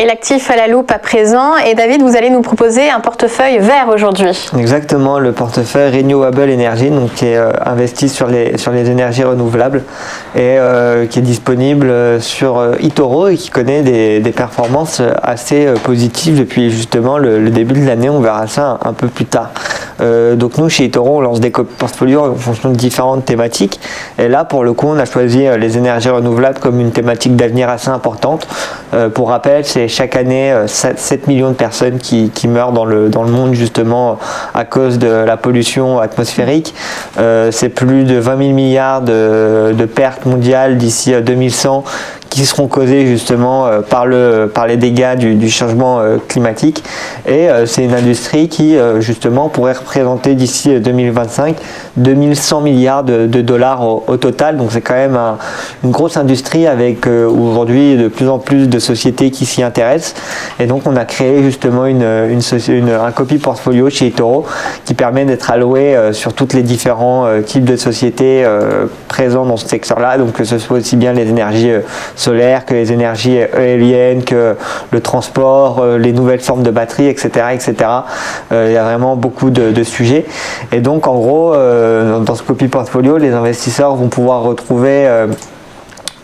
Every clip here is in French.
Et l'actif à la loupe à présent. Et David, vous allez nous proposer un portefeuille vert aujourd'hui. Exactement, le portefeuille Renewable Energy, donc qui est investi sur les énergies renouvelables et qui est disponible sur eToro et qui connaît des performances assez positives depuis justement le début de l'année. On verra ça un peu plus tard. Donc nous chez eToro on lance des portfolios en fonction de différentes thématiques et là pour le coup on a choisi les énergies renouvelables comme une thématique d'avenir assez importante. Pour rappel, c'est chaque année 7 millions de personnes qui meurent dans le monde justement à cause de la pollution atmosphérique. C'est plus de 20 000 milliards de pertes mondiales d'ici 2100 qui seront causées justement par les dégâts du changement climatique et c'est une industrie qui justement pourrait représenter d'ici 2025 2100 milliards de dollars au total, donc c'est quand même une grosse industrie avec aujourd'hui de plus en plus de sociétés qui s'y intéressent et donc on a créé justement un copy portfolio chez eToro qui permet d'être alloué sur toutes les différents types de sociétés présents dans ce secteur là, donc que ce soit aussi bien les énergies solaire, que les énergies éoliennes, que le transport, les nouvelles formes de batteries, etc. etc. Il y a vraiment beaucoup de sujets. Et donc en gros, dans ce copy portfolio, les investisseurs vont pouvoir retrouver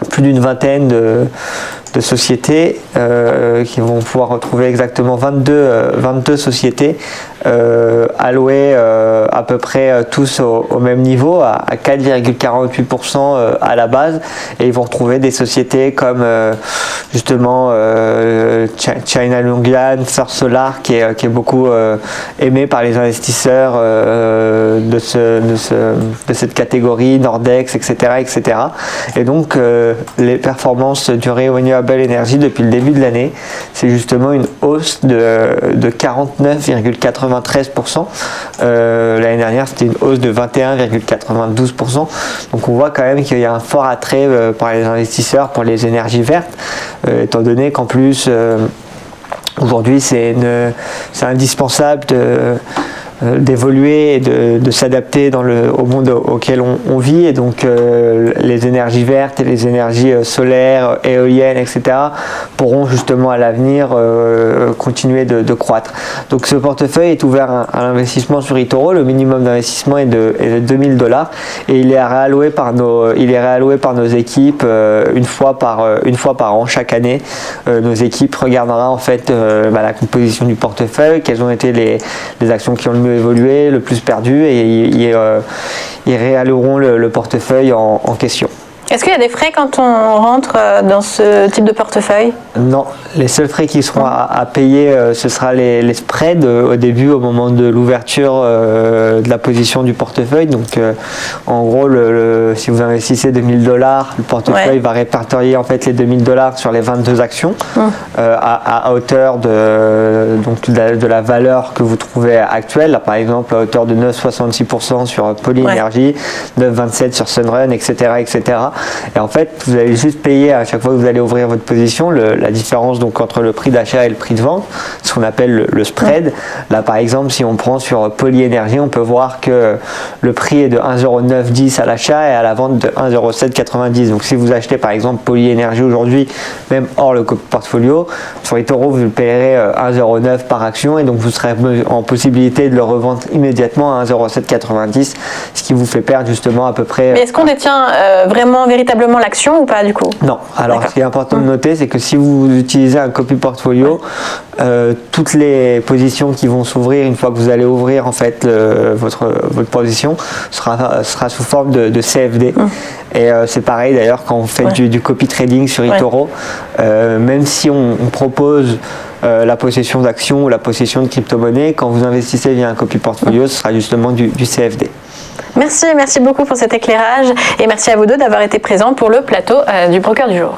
plus d'une vingtaine de sociétés qui vont pouvoir retrouver exactement 22 sociétés allouées à peu près tous au même niveau, à 4,48% à la base, et ils vont retrouver des sociétés comme justement China Yonglian, First Solar qui est beaucoup aimé par les investisseurs de cette catégorie, Nordex, etc. etc. Et donc les performances du Renewable Energy depuis le début de l'année, c'est justement une hausse de 49,93%. L'année dernière, c'était une hausse de 21,92%. Donc on voit quand même qu'il y a un fort attrait par les investisseurs pour les énergies vertes, étant donné qu'en plus, aujourd'hui, c'est indispensable d'évoluer et de s'adapter au monde auquel on vit, et donc les énergies vertes et les énergies solaires, éoliennes, etc. pourront justement à l'avenir continuer de croître. Donc ce portefeuille est ouvert à l'investissement sur eToro. Le minimum d'investissement est de $2000 et il est réalloué par nos équipes une fois par an chaque année. Nos équipes regardera en fait la composition du portefeuille, quelles ont été les actions qui ont le mieux évolué, le plus perdu, et ils réalloueront le portefeuille en question. Est-ce qu'il y a des frais quand on rentre dans ce type de portefeuille? Non, les seuls frais qui seront à payer, ce sera les spreads au début, au moment de l'ouverture de la position du portefeuille. Donc en gros, si vous investissez $2000, le portefeuille va répertorier en fait les $2000 sur les 22 actions à hauteur de la valeur que vous trouvez actuelle. Là, par exemple, à hauteur de 9,66% sur Poly Energy, 9,27% sur Sunrun, etc., etc. Et en fait, vous allez juste payer à chaque fois que vous allez ouvrir votre position la différence donc entre le prix d'achat et le prix de vente, ce qu'on appelle le spread. Là, par exemple, si on prend sur Poly Energy, on peut voir que le prix est de 1,0910 à l'achat et à la vente de 1,0790. Donc, si vous achetez par exemple Poly Energy aujourd'hui, même hors le portfolio, sur eToro, vous le payerez 1,09 par action, et donc vous serez en possibilité de le revendre immédiatement à 1,0790, ce qui vous fait perdre justement à peu près. Mais est-ce qu'on détient véritablement l'action ou pas du coup? Non. Alors ce qui est important de noter, c'est que si vous utilisez un copy portfolio, toutes les positions qui vont s'ouvrir une fois que vous allez ouvrir en fait votre position sera sous forme de CFD. Et c'est pareil d'ailleurs quand on fait du copy trading sur eToro, même si on propose la possession d'actions ou la possession de crypto-monnaies, quand vous investissez via un copy portfolio, ce sera justement du CFD. Merci beaucoup pour cet éclairage et merci à vous deux d'avoir été présents pour le plateau du Broker du jour.